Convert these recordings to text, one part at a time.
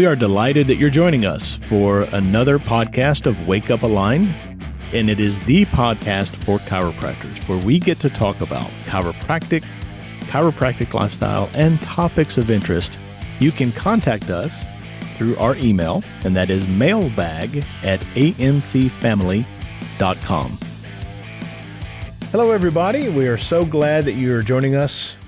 We are delighted that you're joining us for another podcast of Wake Up Align, and it is the podcast for chiropractors, where we get to talk about chiropractic lifestyle, and topics of interest. You can contact us through our email, and that is mailbag@amcfamily.com. Hello, everybody. We are so glad that you are joining us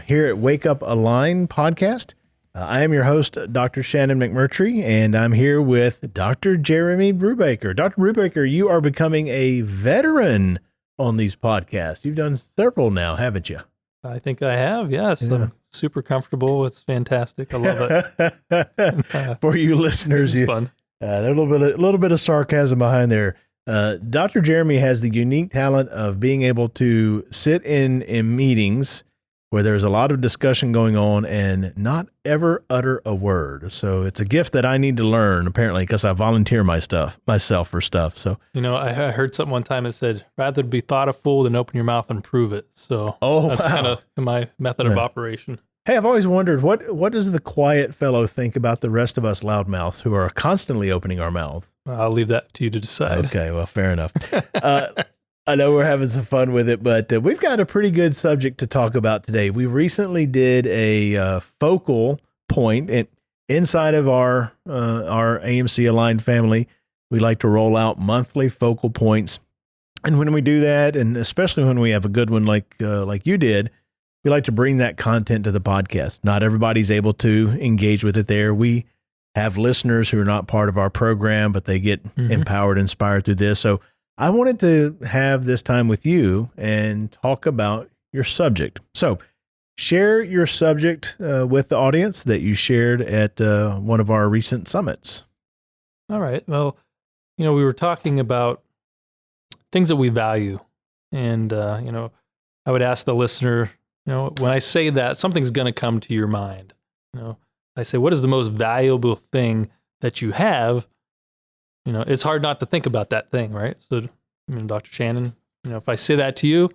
here at Wake Up Align podcast. I am your host, Dr. Shannon McMurtry, and I'm here with Dr. Jeremy Brubaker. Dr. Brubaker, you are becoming a veteran on these podcasts. You've done several now, haven't you? I think I have, yes. Yeah. I'm super comfortable. It's fantastic. I love it. For you listeners, it's fun. There's a little bit of sarcasm behind there. Dr. Jeremy has the unique talent of being able to sit in meetings where there's a lot of discussion going on and not ever utter a word. So it's a gift that I need to learn, apparently, because I volunteer myself for stuff. So, I heard something one time that said, rather be thought a fool than open your mouth and prove it. So that's kind of my method of operation. Hey, I've always wondered, what does the quiet fellow think about the rest of us loudmouths who are constantly opening our mouths? I'll leave that to you to decide. Okay, well, fair enough. I know we're having some fun with it, but we've got a pretty good subject to talk about today. We recently did a focal point inside of our AMC Aligned family. We like to roll out monthly focal points. And when we do that, and especially when we have a good one like you did, we like to bring that content to the podcast. Not everybody's able to engage with it there. We have listeners who are not part of our program, but they get empowered, inspired through this. So I wanted to have this time with you and talk about your subject. So share your subject with the audience that you shared at one of our recent summits. All right. Well, we were talking about things that we value. And, I would ask the listener, when I say that, something's going to come to your mind. I say, what is the most valuable thing that you have? It's hard not to think about that thing, right? So, Dr. Shannon, if I say that to you,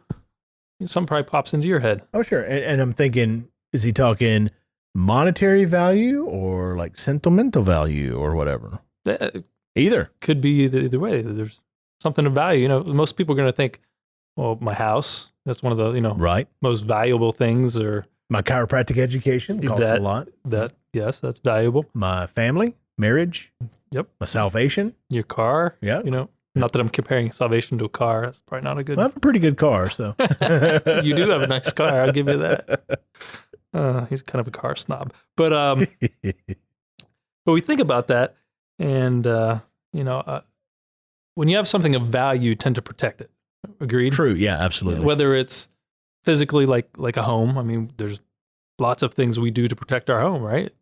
something probably pops into your head. Oh, sure. And I'm thinking, is he talking monetary value or like sentimental value or whatever? Either. Could be either way. There's something of value. Most people are going to think, well, my house, that's one of the, right, most valuable things, or my chiropractic education costs a lot. Yes, that's valuable. My family, marriage. Yep. My salvation. Your car. Yeah. Not that I'm comparing salvation to a car. That's probably not a good. Well, I have a pretty good car, so. You do have a nice car. I'll give you that. He's kind of a car snob, but we think about that, and when you have something of value, you tend to protect it. Agreed? True. Yeah, absolutely. Whether it's physically like a home. I mean, there's lots of things we do to protect our home, right?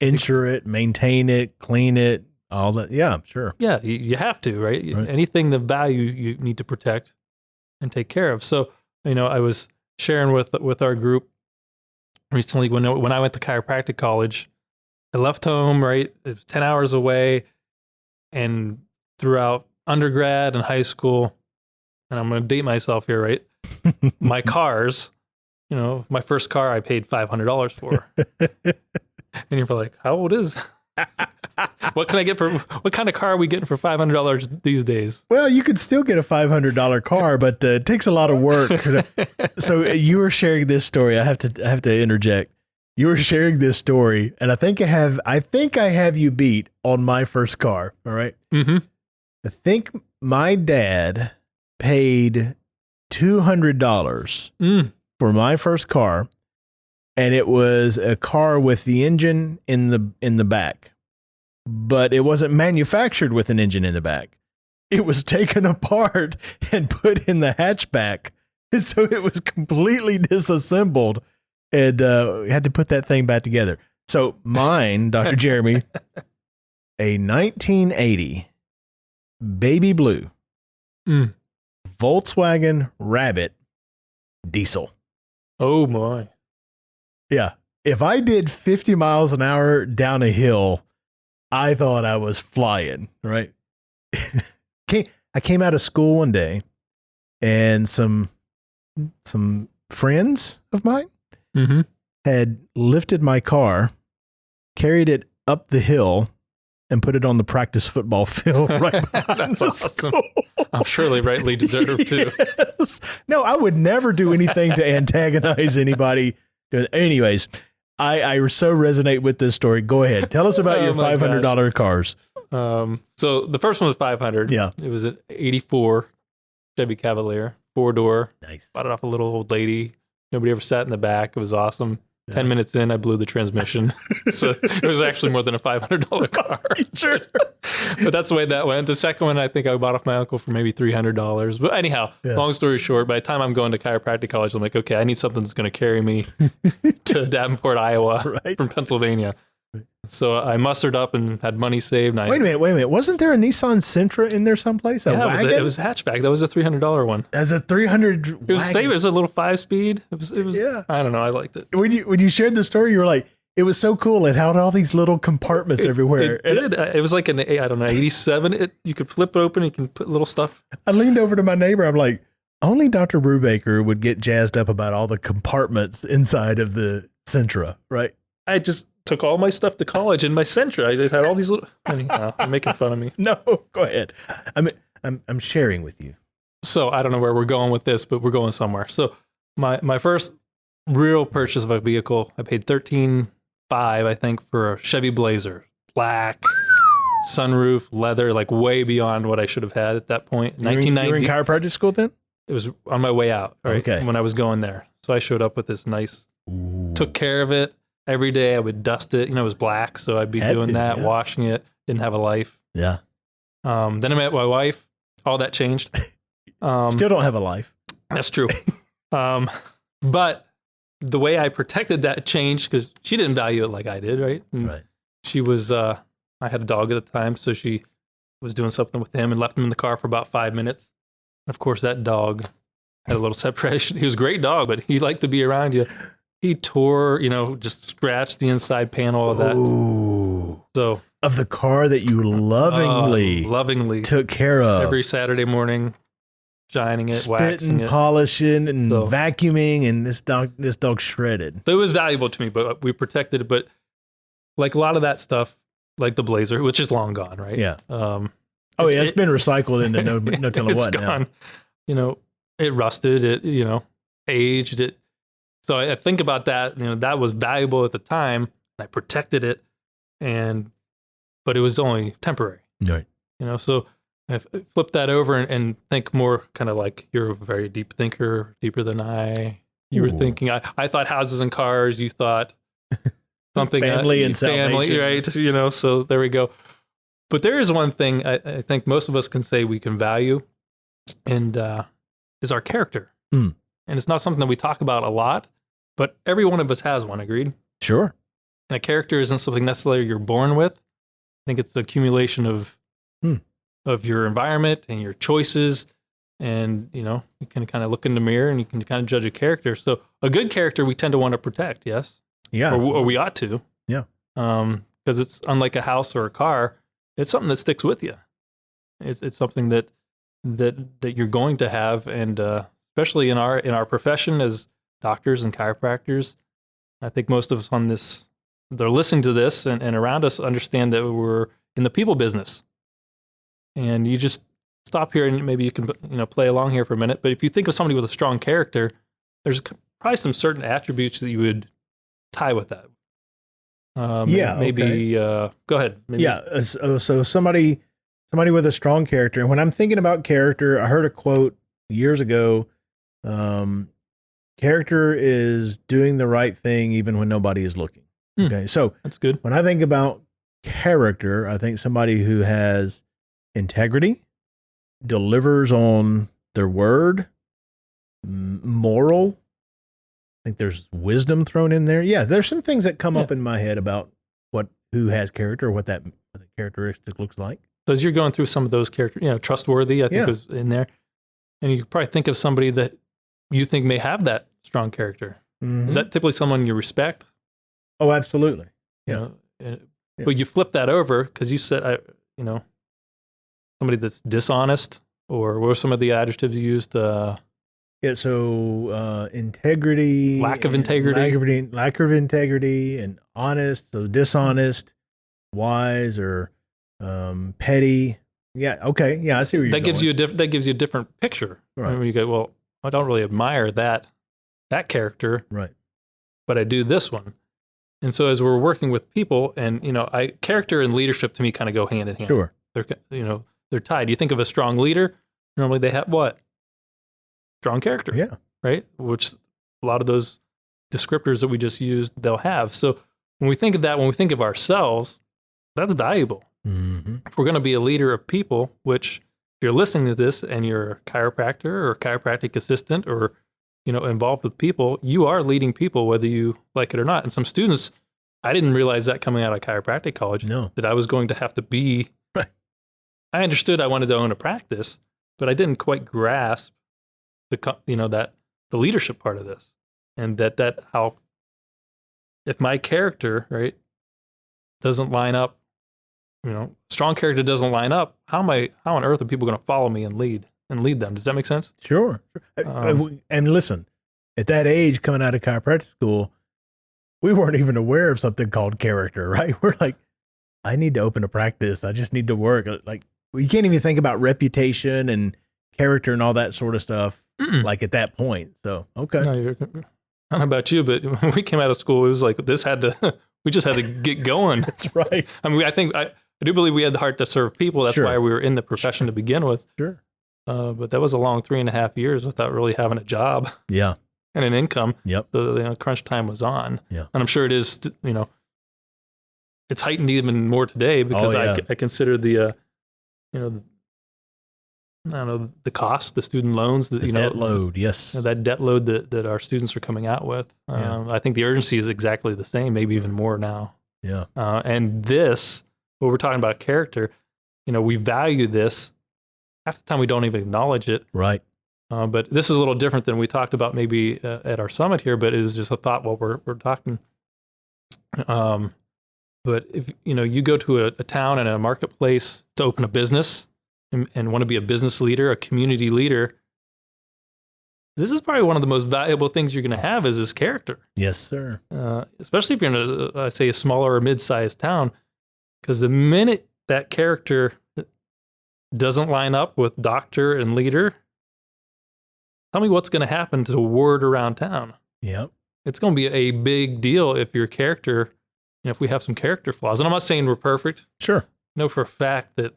Insure it, maintain it, clean it, all that. Yeah, sure. Yeah, you have to, right? Anything of value you need to protect and take care of. So, I was sharing with our group recently when I went to chiropractic college, I left home, right? It was 10 hours away, and throughout undergrad and high school, and I'm going to date myself here, right? My cars, my first car I paid $500 for. And you're like, how old is what kind of car are we getting for $500 these days? Well, you could still get a $500 car, but it takes a lot of work. So you were sharing this story. I have to interject. You were sharing this story, and I think I have you beat on my first car. All right. Mm-hmm. I think my dad paid $200 for my first car, and it was a car with the engine in the back, but it wasn't manufactured with an engine in the back. It was taken apart and put in the hatchback, so it was completely disassembled, and we had to put that thing back together. So mine, Dr. Jeremy, a 1980 baby blue Volkswagen Rabbit diesel. Oh my. Yeah. If I did 50 miles an hour down a hill, I thought I was flying, right? I came out of school one day, and some friends of mine had lifted my car, carried it up the hill and put it on the practice football field right behind That's the awesome. school. I'm sure they rightly deserve to. Yes. No, I would never do anything to antagonize anybody. Anyways, I so resonate with this story. Go ahead. Tell us about your $500 cars. So the first one was $500. Yeah. It was an 84 Chevy Cavalier, 4-door. Nice. Bought it off a little old lady. Nobody ever sat in the back. It was awesome. Yeah. 10 minutes in, I blew the transmission. So it was actually more than a $500 car. Sure. But that's the way that went. The second one, I think I bought off my uncle for maybe $300. But anyhow, long story short, by the time I'm going to chiropractic college, I'm like, okay, I need something that's going to carry me to Davenport, Iowa from Pennsylvania. So I mustered up and had money saved. Wait a minute. Wasn't there a Nissan Sentra in there someplace? It was a hatchback. That was a $300 one. As a 300 It was famous. It was a little 5-speed. It was I don't know. I liked it. When you shared the story, you were like, it was so cool. It had all these little compartments everywhere. It did. It was like an, 87. You could flip it open. You can put little stuff. I leaned over to my neighbor. I'm like, only Dr. Brubaker would get jazzed up about all the compartments inside of the Sentra, right? I just took all my stuff to college in my Sentra. I had all these little. Anyhow, you're making fun of me. No, go ahead. I'm sharing with you. So I don't know where we're going with this, but we're going somewhere. So my first real purchase of a vehicle, I paid $13,500, I think, for a Chevy Blazer, black, sunroof, leather, like way beyond what I should have had at that point. 1990. You were in chiropractic school then? It was on my way out, right? Okay. When I was going there, so I showed up with this nice. Took care of it. Every day I would dust it. It was black, so I'd be doing that, washing it. Didn't have a life. Yeah. Then I met my wife. All that changed. Still don't have a life. That's true. But the way I protected that changed because she didn't value it like I did, right? And right. She was, I had a dog at the time, so she was doing something with him and left him in the car for about 5 minutes. And of course, that dog had a little separation. He was a great dog, but he liked to be around you. He tore, just scratched the inside panel of that. Ooh. So of the car that you lovingly took care of every Saturday morning, shining it, waxing it, polishing, and vacuuming, and this dog shredded. So it was valuable to me, but we protected it. But like a lot of that stuff, like the Blazer, which is long gone, right? Yeah. It's been recycled into no telling what gone. Now. It rusted. It aged. It. So I think about that, that was valuable at the time. I protected it, but it was only temporary. Right. So I flipped that over and think more kind of like you're a very deep thinker, deeper than I. You were thinking, I thought houses and cars. You thought something family and salvation. Right? So there we go. But there is one thing I think most of us can say we can value, and is our character. Mm. And it's not something that we talk about a lot, but every one of us has one, agreed? Sure. And a character isn't something necessarily you're born with. I think it's the accumulation of your environment and your choices. And, you can kind of look in the mirror and you can kind of judge a character. So a good character we tend to want to protect, yes? Yeah. Or we ought to. Yeah. Because it's unlike a house or a car. It's something that sticks with you. It's something that you're going to have, and especially in our profession as doctors and chiropractors, I think most of us on this, they're listening to this and around us, understand that we're in the people business. And you just stop here and maybe you can play along here for a minute. But if you think of somebody with a strong character, there's probably some certain attributes that you would tie with that. Maybe go ahead. Maybe. Yeah. So somebody with a strong character. And when I'm thinking about character, I heard a quote years ago. Character is doing the right thing even when nobody is looking. Okay. So that's good. When I think about character, I think somebody who has integrity, delivers on their word, moral. I think there's wisdom thrown in there. Yeah, there's some things that come up in my head about who has character, what that characteristic looks like. So as you're going through some of those characters, trustworthy, I think was in there. And you could probably think of somebody that you think may have that strong character. Mm-hmm. Is that typically someone you respect? Oh, absolutely. But you flip that over because you said, somebody that's dishonest, or what were some of the adjectives you used? Integrity, lack of integrity, and honest. So dishonest, wise or petty. Yeah. Okay. Yeah, I see where you're that going. that gives you a different picture. Right. When you go, well, I don't really admire that character, Right. but I do this one. And so as we're working with people, and character and leadership to me kind of go hand in hand. Sure. They're tied. You think of a strong leader, normally they have what? Strong character. Yeah. Right? Which a lot of those descriptors that we just used, they'll have. So when we think of that, when we think of ourselves, that's valuable. Mm-hmm. If we're going to be a leader of people, which if you're listening to this and you're a chiropractor or a chiropractic assistant or involved with people, you are leading people whether you like it or not. And some students, I didn't realize that coming out of chiropractic college, that I was going to have to be. Right. I understood I wanted to own a practice, but I didn't quite grasp the leadership part of this, and that how if my character doesn't line up, strong character doesn't line up, how on earth are people going to follow me and lead them? Does that make sense? Sure. And listen, at that age, coming out of chiropractic school, we weren't even aware of something called character, right? We're like, I need to open a practice. I just need to work. Like, we can't even think about reputation and character and all that sort of stuff. Like at that point. So, okay. No, I don't know about you, but when we came out of school, it was like, we just had to get going. That's right. I mean, I do believe we had the heart to serve people. That's why we were in the profession to begin with. Sure. But that was a long 3.5 years without really having a job. Yeah. And an income. Yep. So crunch time was on. Yeah. And I'm sure it is, it's heightened even more today because I consider the, the cost, the student loans, the debt load. Yes. That debt load that our students are coming out with. I think the urgency is exactly the same, maybe even more now. Yeah. And what we're talking about character, we value this. Half the time we don't even acknowledge it. Right. But this is a little different than we talked about maybe at our summit here, but it was just a thought while we're talking. But if you go to a town and a marketplace to open a business and want to be a business leader, a community leader, this is probably one of the most valuable things you're going to have is this character. Yes, sir. Especially if you're in a smaller or mid-sized town, because the minute that character doesn't line up with doctor and leader, tell me what's going to happen to the word around town. Yep. It's going to be a big deal if your character, if we have some character flaws. And I'm not saying we're perfect. Sure. I know for a fact that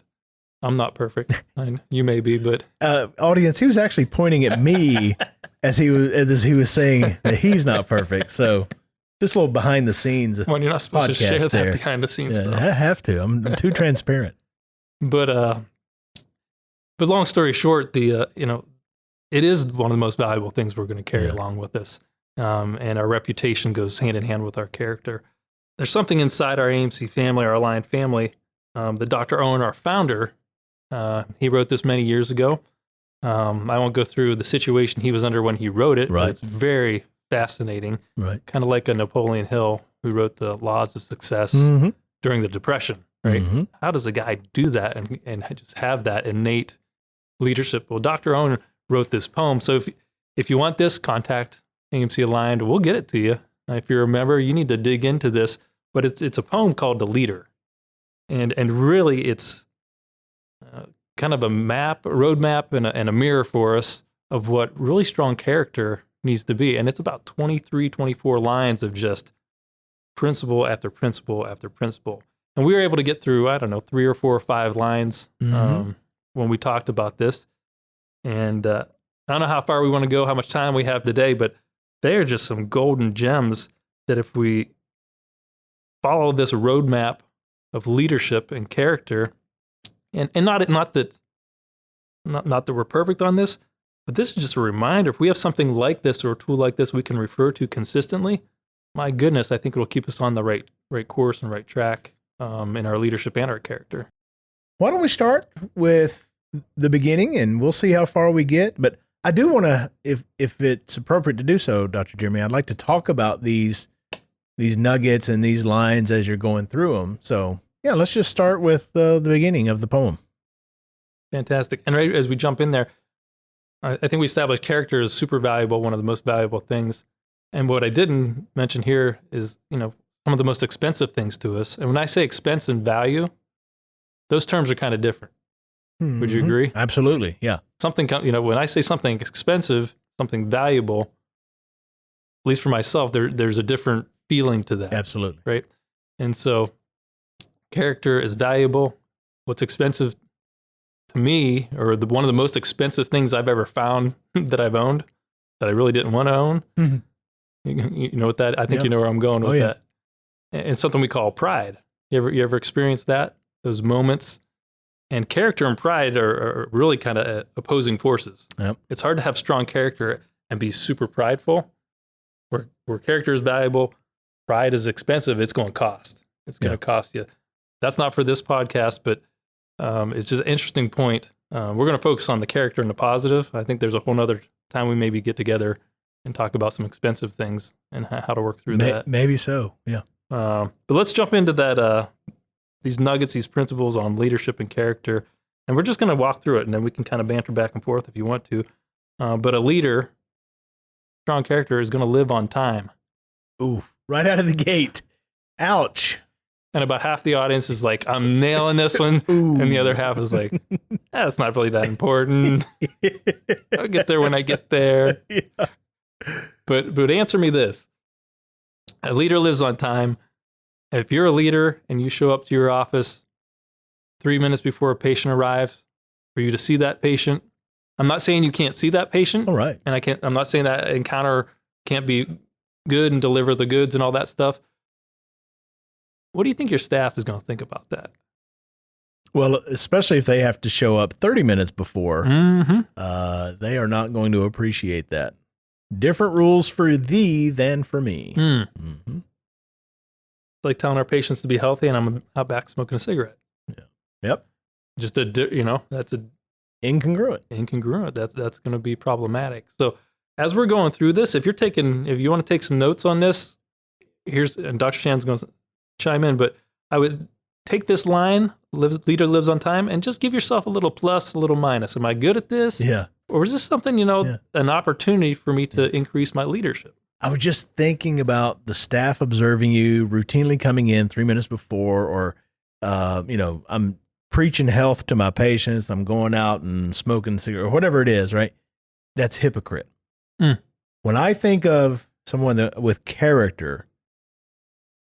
I'm not perfect. You may be, but audience, he was actually pointing at me as he was saying that he's not perfect. So just a little behind the scenes. Well, you're not supposed to share that behind the scenes stuff. I have to. I'm too transparent. But long story short, it is one of the most valuable things we're going to carry along with us. And our reputation goes hand in hand with our character. There's something inside our AMC family, our Aligned family, that Dr. Owen, our founder, he wrote this many years ago. I won't go through the situation he was under when he wrote it, but it's very fascinating. Right. Kind of like a Napoleon Hill who wrote the Laws of Success during the Depression, right? Mm-hmm. How does a guy do that and just have that innate leadership? Well, Dr. Owen wrote this poem. So if you want this, contact AMC Aligned. We'll get it to you. If you're a member, you need to dig into this. But it's a poem called The Leader. And really it's kind of a roadmap and a mirror for us of what really strong character needs to be. And it's about 23, 24 lines of just principle after principle after principle. And we were able to get through, 3 or 4 or 5 lines when we talked about this. And I don't know how far we want to go, how much time we have today, but they are just some golden gems that if we follow this roadmap of leadership and character, and not that we're perfect on this, but this is just a reminder. If we have something like this or a tool like this we can refer to consistently, my goodness, I think it'll keep us on the right course and right track in our leadership and our character. Why don't we start with the beginning and we'll see how far we get. But I do want to, if it's appropriate to do so, Dr. Jeremy, I'd like to talk about these nuggets and these lines as you're going through them. So yeah, let's just start with the beginning of the poem. Fantastic. And right as we jump in there, I think we established character is super valuable, one of the most valuable things. And what I didn't mention here is, some of the most expensive things to us. And when I say expense and value, those terms are kind of different. Mm-hmm. Would you agree? Absolutely. Yeah. Something, when I say something expensive, something valuable, at least for myself, there's a different feeling to that. Absolutely. Right. And so character is valuable. What's expensive to me, or one of the most expensive things I've ever found that I've owned that I really didn't want to own. Mm-hmm. You know what that, I think you know where I'm going with that. And it's something we call pride. You ever experienced that? Those moments? And character and pride are really kind of opposing forces. Yep. It's hard to have strong character and be super prideful. Where character is valuable, pride is expensive, it's going to cost. It's going to cost you. That's not for this podcast, but it's just an interesting point. We're going to focus on the character and the positive. I think there's a whole nother time we maybe get together and talk about some expensive things and how to work through that. Maybe so, yeah. But let's jump into that. These nuggets, these principles on leadership and character, and we're just going to walk through it, and then we can kind of banter back and forth if you want to. But a leader, strong character, is going to live on time. Ooh, right out of the gate. Ouch. And about half the audience is like, I'm nailing this one. And the other half is like, it's not really that important. I'll get there when I get there. Yeah. But answer me this. A leader lives on time. If you're a leader and you show up to your office 3 minutes before a patient arrives for you to see that patient, I'm not saying you can't see that patient. All right. And I'm not saying that encounter can't be good and deliver the goods and all that stuff. What do you think your staff is going to think about that? Well, especially if they have to show up 30 minutes before, they are not going to appreciate that. Different rules for thee than for me. Mm-hmm. Like telling our patients to be healthy and I'm out back smoking a cigarette. Yeah. Yep. Just that's a incongruent. That's going to be problematic. So as we're going through this, if you want to take some notes on this, and Dr. Shannon's going to chime in, but I would take this line, leader lives on time, and just give yourself a little plus, a little minus. Am I good at this? Yeah. Or is this something, an opportunity for me to increase my leadership? I was just thinking about the staff observing you, routinely coming in 3 minutes before, or, I'm preaching health to my patients. I'm going out and smoking a cigarette or whatever it is, right? That's hypocrite. When I think of someone with character,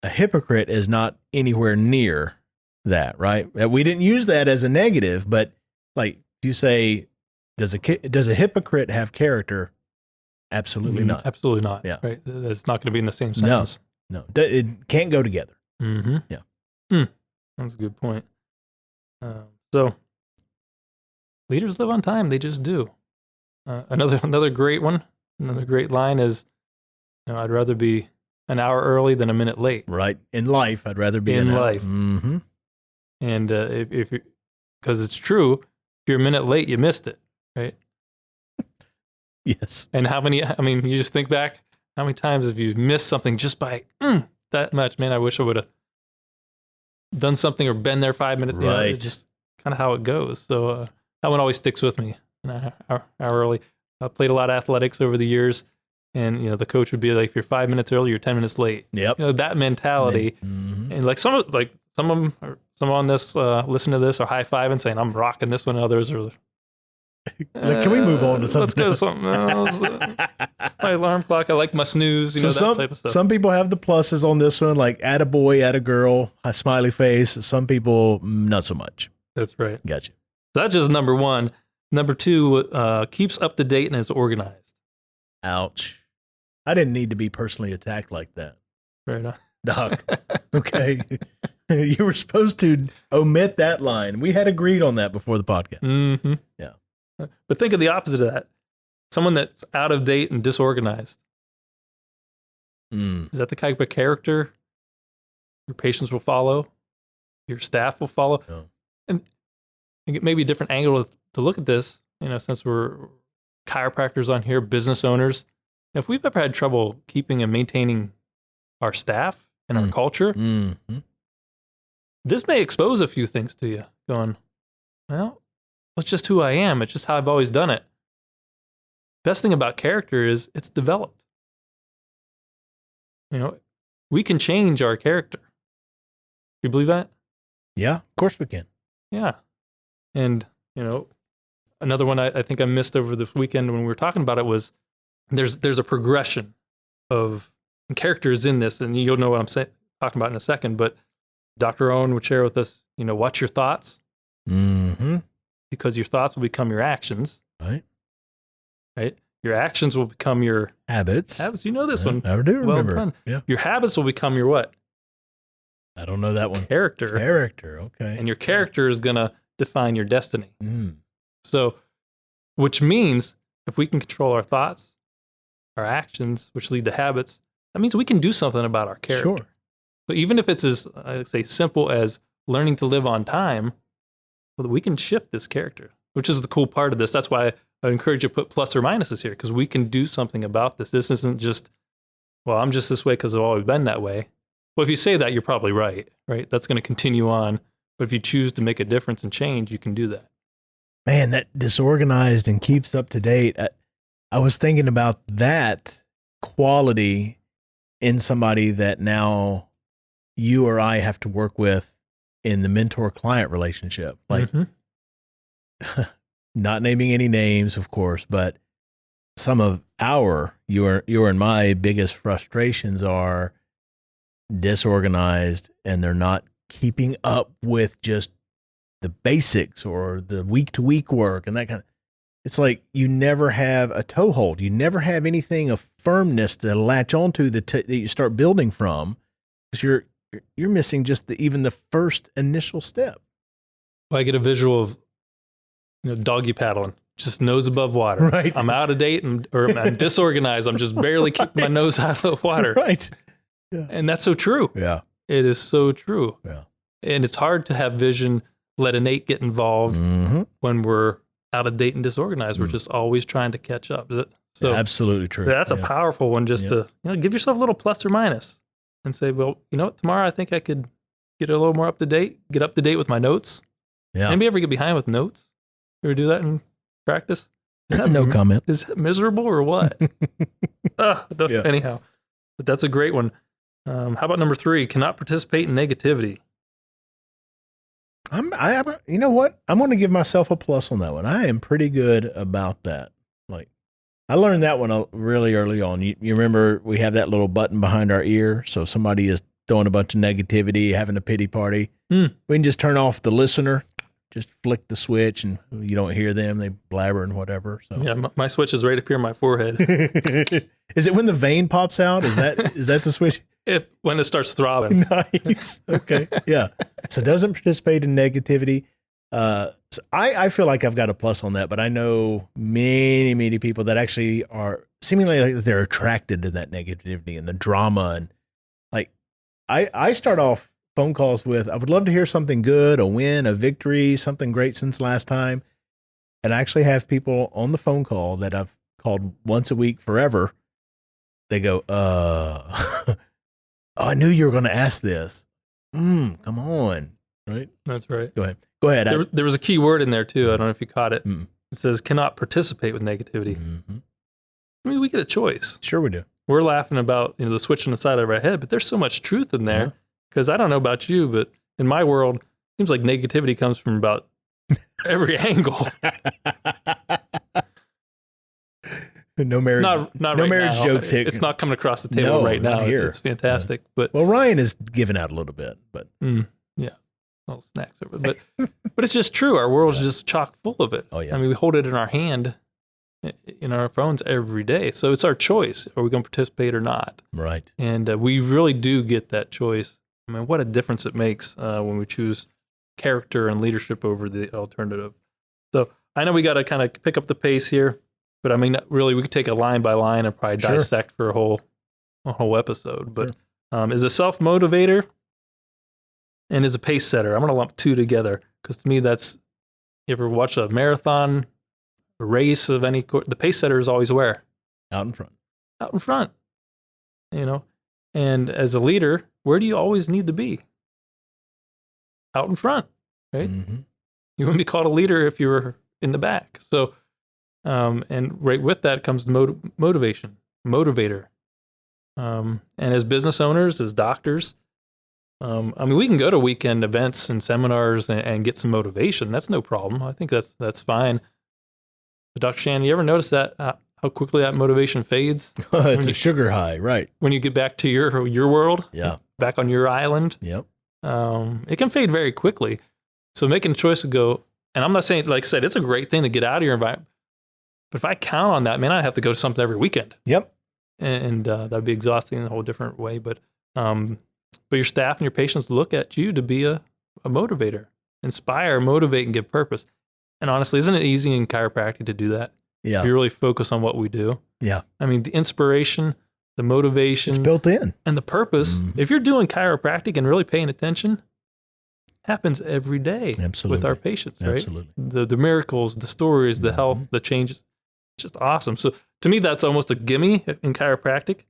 a hypocrite is not anywhere near that, right? We didn't use that as a negative, but like you say, does a hypocrite have character? Absolutely not. Absolutely not. Yeah. Right. It's not going to be in the same sentence. No. It can't go together. Mm-hmm. Yeah. That's a good point. So leaders live on time. They just do. Another great one, another great line is, I'd rather be an hour early than a minute late. Right. In life, I'd rather be in an life. Mm-hmm. And if you, because it's true, if you're a minute late, you missed it, right? Yes. And you just think back, how many times have you missed something just by that much? Man, I wish I would have done something or been there 5 minutes. Right. It's just kind of how it goes. So that one always sticks with me. An hour early. I played a lot of athletics over the years. And, the coach would be like, if you're 5 minutes early, you're 10 minutes late. Yep. That mentality. And like some of them, on this, listen to this, are high-fiving, saying, I'm rocking this one. Others are can we move on to something? Let's go to something else. My alarm clock, I like my snooze, that type of stuff. Some people have the pluses on this one, like attaboy, attagirl, a smiley face. Some people, not so much. That's right. Gotcha. That's just number one. Number two, keeps up to date and is organized. Ouch. I didn't need to be personally attacked like that. Right on. Doc. Okay. You were supposed to omit that line. We had agreed on that before the podcast. Mm-hmm. Yeah. But think of the opposite of that. Someone that's out of date and disorganized. Is that the type of character your patients will follow? Your staff will follow? No. And maybe a different angle to look at this, since we're chiropractors on here, business owners. If we've ever had trouble keeping and maintaining our staff and our culture, this may expose a few things to you. Going, well, that's just who I am. It's just how I've always done it. Best thing about character is it's developed. we can change our character. You believe that? Yeah, of course we can. Yeah. And, another one I think I missed over this weekend when we were talking about it was there's a progression of characters in this, and you'll know what I'm talking about in a second, but Dr. Owen would share with us, watch your thoughts. Mm-hmm. Because your thoughts will become your actions. Right. Your actions will become your habits. You know this one. I do remember. Well done. Yeah. Your habits will become your what? I don't know that one. Character. Okay. And your character is going to define your destiny. Mm. So, which means if we can control our thoughts, our actions, which lead to habits, that means we can do something about our character. Sure. So even if it's as, I say, simple as learning to live on time, well, we can shift this character, which is the cool part of this. That's why I encourage you to put plus or minuses here, because we can do something about this. This isn't just, well, I'm just this way because I've always been that way. Well, if you say that, you're probably right? That's going to continue on. But if you choose to make a difference and change, you can do that. Man, that disorganized and keeps up to date. I was thinking about that quality in somebody that now you or I have to work with in the mentor-client relationship. Like, not naming any names, of course, but some of your and my biggest frustrations are disorganized, and they're not keeping up with just the basics or the week-to-week work and that kind of. It's like you never have a toehold. You never have anything of firmness to latch onto that you start building from, because you're missing just even the first initial step. Well, I get a visual of doggy paddling, just nose above water. Right. I'm out of date or I'm disorganized. I'm just barely keeping my nose out of the water. Right. Yeah. And that's so true. Yeah. It is so true. Yeah. And it's hard to have vision, let innate get involved when we're out of date and disorganized. We're just always trying to catch up. So absolutely true. That's a powerful one, just to give yourself a little plus or minus and say, well, tomorrow I think I could get a little more up to date, get up to date with my notes. Yeah. Anybody ever get behind with notes? You ever do that in practice? No comment. Is it miserable or what? Anyhow, but that's a great one. How about number 3? Cannot participate in negativity. You know what? I'm going to give myself a plus on that one. I am pretty good about that. Like, I learned that one really early on. You remember we have that little button behind our ear. So if somebody is throwing a bunch of negativity, having a pity party, we can just turn off the listener, just flick the switch, and you don't hear them. They blabber and whatever. So yeah, my switch is right up here on my forehead. Is it when the vein pops out? Is that the switch? When it starts throbbing. Nice. Okay. Yeah. So it doesn't participate in negativity. So I feel like I've got a plus on that, but I know many, many people that actually are seemingly like they're attracted to that negativity and the drama. And like, I start off phone calls with, I would love to hear something good, a win, a victory, something great since last time. And I actually have people on the phone call that I've called once a week forever. They go, oh, I knew you were going to ask this. Come on. Right? That's right. Go ahead. There was a key word in there too. I don't know if you caught it. It says cannot participate with negativity. I mean, we get a choice. Sure we do. We're laughing about the switch on the side of our head, but there's so much truth in there, because I don't know about you, but in my world, it seems like negativity comes from about every angle. No marriage, not no right marriage now. jokes here. It's not coming across the table right now. It's fantastic. But well, Ryan is giving out a little bit, but little snacks over. But it's just true. Our world's just chock full of it. Oh yeah. I mean, we hold it in our hand, in our phones every day. So it's our choice. Are we going to participate or not? Right. And we really do get that choice. I mean, what a difference it makes when we choose character and leadership over the alternative. So I know we got to kind of pick up the pace here. But I mean, really, we could take a line by line and probably dissect for a whole episode. But is a self-motivator and is a pace setter. I'm going to lump two together because to me, that's, you ever watch a marathon, a race of any the pace setter is always where? Out in front. Out in front. And as a leader, where do you always need to be? Out in front, right? You wouldn't be called a leader if you were in the back. So, and right with that comes motivation, motivator. And as business owners, as doctors, we can go to weekend events and seminars and get some motivation. That's no problem. I think that's fine. But Dr. Shannon, you ever notice that how quickly that motivation fades? It's a sugar high, right? When you get back to your world, back on your island, it can fade very quickly. So making a choice to go, and I'm not saying, like I said, it's a great thing to get out of your environment. But if I count on that, man, I have to go to something every weekend. Yep. And that'd be exhausting in a whole different way. But your staff and your patients look at you to be a motivator, inspire, motivate, and give purpose. And honestly, isn't it easy in chiropractic to do that? Yeah. If you really focus on what we do. Yeah. I mean, the inspiration, the motivation. It's built in. And the purpose, if you're doing chiropractic and really paying attention, happens every day with our patients, right? Absolutely. The miracles, the stories, the health, the changes. It's just awesome. So to me, that's almost a gimme in chiropractic,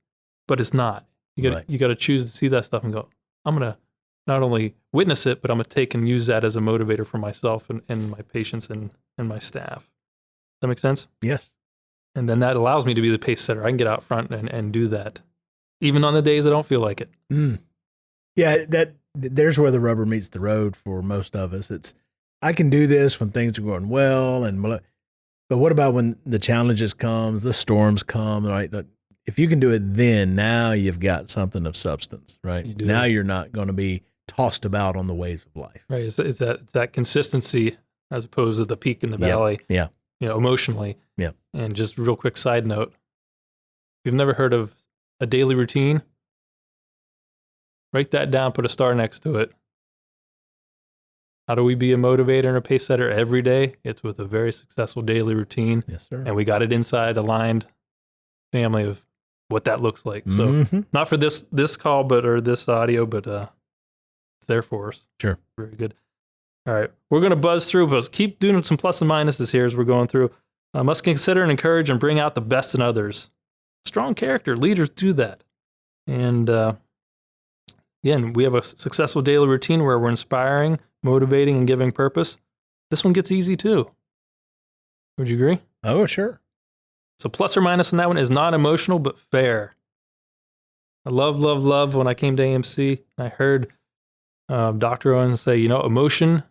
but it's not. You got to choose to see that stuff and go, I'm going to not only witness it, but I'm going to take and use that as a motivator for myself and my patients and my staff. Does that make sense? Yes. And then that allows me to be the pace setter. I can get out front and do that, even on the days I don't feel like it. Yeah, there's where the rubber meets the road for most of us. It's, I can do this when things are going well, but what about when the challenges comes, the storms come, right? If you can do it then, now you've got something of substance, right? Now you're not going to be tossed about on the waves of life. Right. It's that consistency as opposed to the peak and the valley. Yeah. Emotionally. Yeah. And just real quick side note, if you've never heard of a daily routine, write that down, put a star next to it. How do we be a motivator and a pace setter every day? It's with a very successful daily routine. Yes, sir. And we got it inside aligned family of what that looks like. So not for this call, or this audio, but it's there for us. Sure. Very good. All right. We're going to buzz through, but keep doing some plus and minuses here as we're going through. Must consider and encourage and bring out the best in others. Strong character. Leaders do that. And again, we have a successful daily routine where we're inspiring, motivating, and giving purpose. This one gets easy too. Would you agree? Oh, sure. So plus or minus on that one is not emotional, but fair. I love when I came to AMC, I heard Dr. Owens say, emotion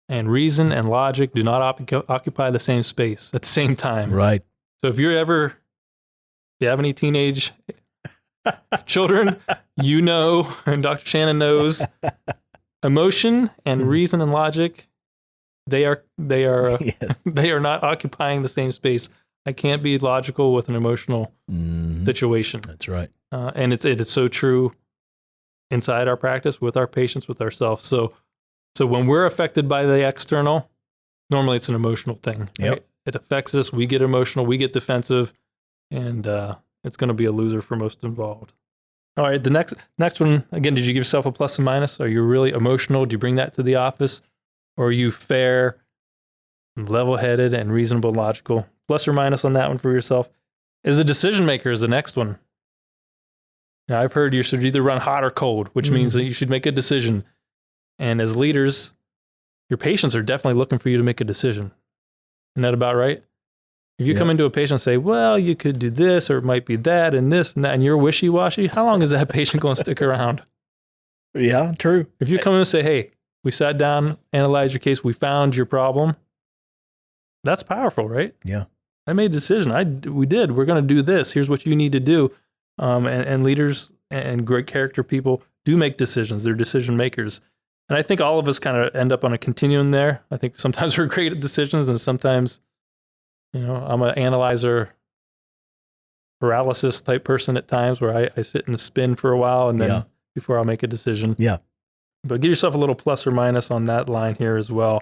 and reason and logic do not occupy the same space at the same time. Right. So if you have any teenage children, and Dr. Shannon knows, emotion and reason and logic, they are yes. They are not occupying the same space. I can't be logical with an emotional situation. That's right. And it's so true inside our practice with our patients, with ourselves. So when we're affected by the external, normally it's an emotional thing. Right? Yep. It affects us. We get emotional. We get defensive, and it's going to be a loser for most involved. All right, the next one, again, did you give yourself a plus and minus? Are you really emotional? Do you bring that to the office? Or are you fair, and level-headed, and reasonable, logical? Plus or minus on that one for yourself. Is a decision maker is the next one. Now, I've heard you should either run hot or cold, which means that you should make a decision. And as leaders, your patients are definitely looking for you to make a decision. Isn't that about right? If you come into a patient and say, well, you could do this, or it might be that, and this, and that, and you're wishy-washy, how long is that patient going to stick around? Yeah, true. If you come in and say, hey, we sat down, analyzed your case, we found your problem, that's powerful, right? Yeah. I made a decision. We did. We're going to do this. Here's what you need to do. And leaders and great character people do make decisions. They're decision makers. And I think all of us kind of end up on a continuum there. I think sometimes we're great at decisions, and sometimes, I'm an analyzer paralysis type person at times where I sit and spin for a while and then before I'll make a decision. Yeah. But give yourself a little plus or minus on that line here as well.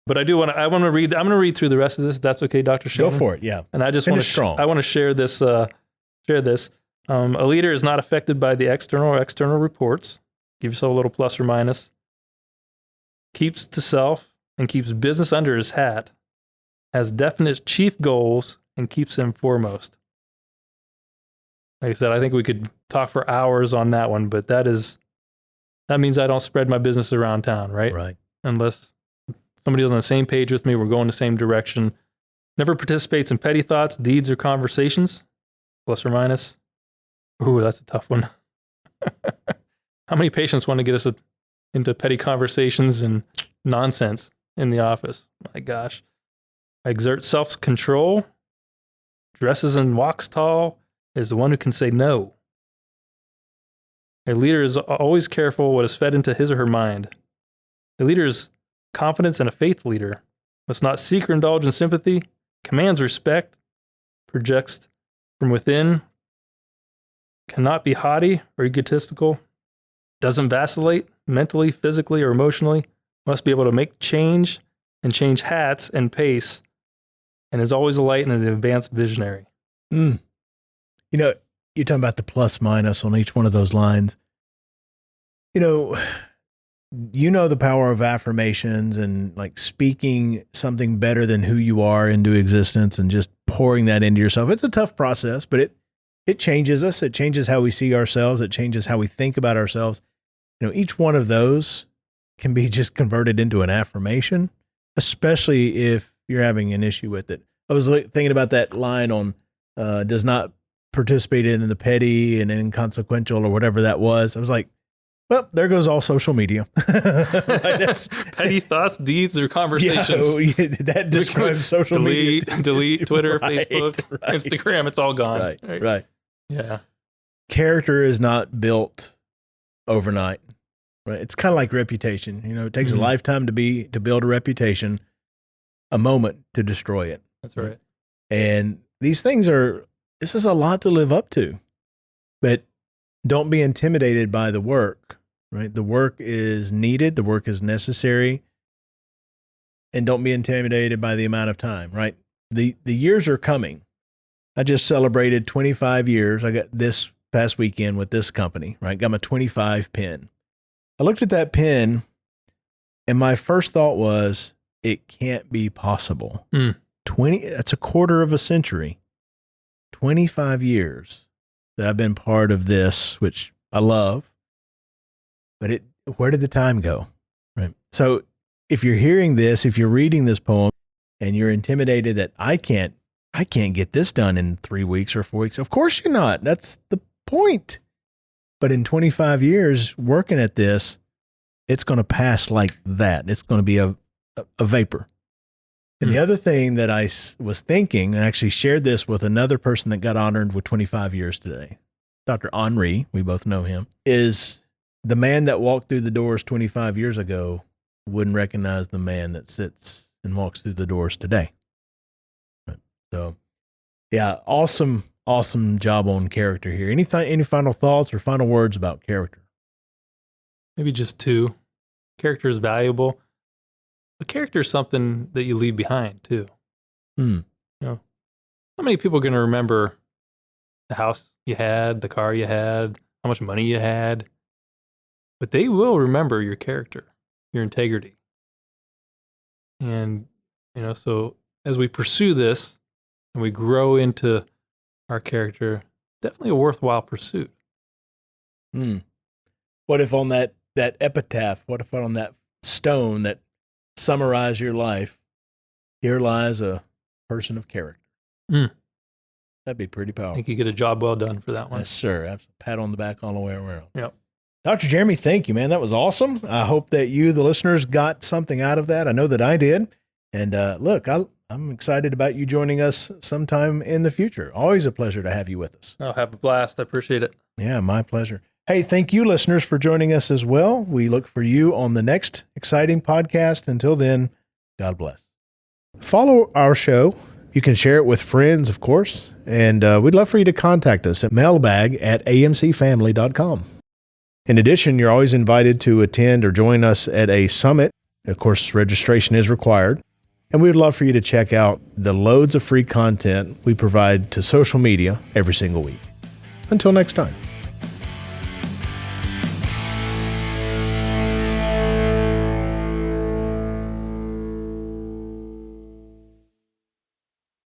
But I'm going to read through the rest of this. That's okay, Dr. Shannon? Go for it. Yeah. And I just want to, I want to share this, A leader is not affected by the external reports. Give yourself a little plus or minus. Keeps to self and keeps business under his hat. Has definite chief goals and keeps them foremost. Like I said, I think we could talk for hours on that one, but that means I don't spread my business around town, right? Right. Unless somebody's on the same page with me, we're going the same direction. Never participates in petty thoughts, deeds, or conversations. Plus or minus. Ooh, that's a tough one. How many patients want to get us into petty conversations and nonsense in the office? My gosh. Exert self-control, dresses and walks tall, is the one who can say no. A leader is always careful what is fed into his or her mind. A leader's confidence and a faith leader must not seek or indulge in sympathy, commands respect, projects from within, cannot be haughty or egotistical, doesn't vacillate mentally, physically, or emotionally, must be able to make change and change hats and pace, and is always a light and is an advanced visionary. You know, you're talking about the plus minus on each one of those lines. You know the power of affirmations and like speaking something better than who you are into existence and just pouring that into yourself. It's a tough process, but it changes us. It changes how we see ourselves. It changes how we think about ourselves. Each one of those can be just converted into an affirmation, especially if you're having an issue with it. I was thinking about that line on does not participate in the petty and inconsequential or whatever that was. I was like, well, there goes all social media. Petty thoughts, deeds, or conversations. Yeah, that describes social media. Delete Twitter, Facebook, Instagram. It's all gone. Right. Yeah. Character is not built overnight. Right. It's kind of like reputation. It takes a lifetime to build a reputation, a moment to destroy it. That's right. And these things this is a lot to live up to, but don't be intimidated by the work, right? The work is needed. The work is necessary. And don't be intimidated by the amount of time, right? The years are coming. I just celebrated 25 years. I got this past weekend with this company, right? Got my 25 pin. I looked at that pin and my first thought was, it can't be possible. 20, that's a quarter of a century. 25 years that I've been part of this, which I love, but where did the time go? Right. So if you're hearing this, if you're reading this poem and you're intimidated that I can't get this done in 3 weeks or 4 weeks, of course you're not. That's the point. But in 25 years working at this, it's going to pass like that. It's going to be a vapor. And the other thing that I was thinking, and actually shared this with another person that got honored with 25 years today, Dr. Henri, we both know him, is the man that walked through the doors 25 years ago wouldn't recognize the man that sits and walks through the doors today. So, yeah, awesome job on character here. Any final thoughts or final words about character? Maybe just two. Character is valuable. A character is something that you leave behind too. How many people are going to remember the house you had, the car you had, how much money you had? But they will remember your character, your integrity. And, so as we pursue this and we grow into our character, definitely a worthwhile pursuit. What if on that epitaph, what if on that stone that summarize your life, here lies a person of character? That'd be pretty powerful. I think you get a job well done for that one. Yes, sir. That's a pat on the back all the way around. Yep. Dr. Jeremy, thank you, man. That was awesome. I hope that you, the listeners, got something out of that. I know that I did. And look, I'm excited about you joining us sometime in the future. Always a pleasure to have you with us. I'll have a blast. I appreciate it. Yeah, my pleasure. Hey, thank you, listeners, for joining us as well. We look for you on the next exciting podcast. Until then, God bless. Follow our show. You can share it with friends, of course. And we'd love for you to contact us at mailbag@amcfamily.com. In addition, you're always invited to attend or join us at a summit. Of course, registration is required. And we would love for you to check out the loads of free content we provide to social media every single week. Until next time.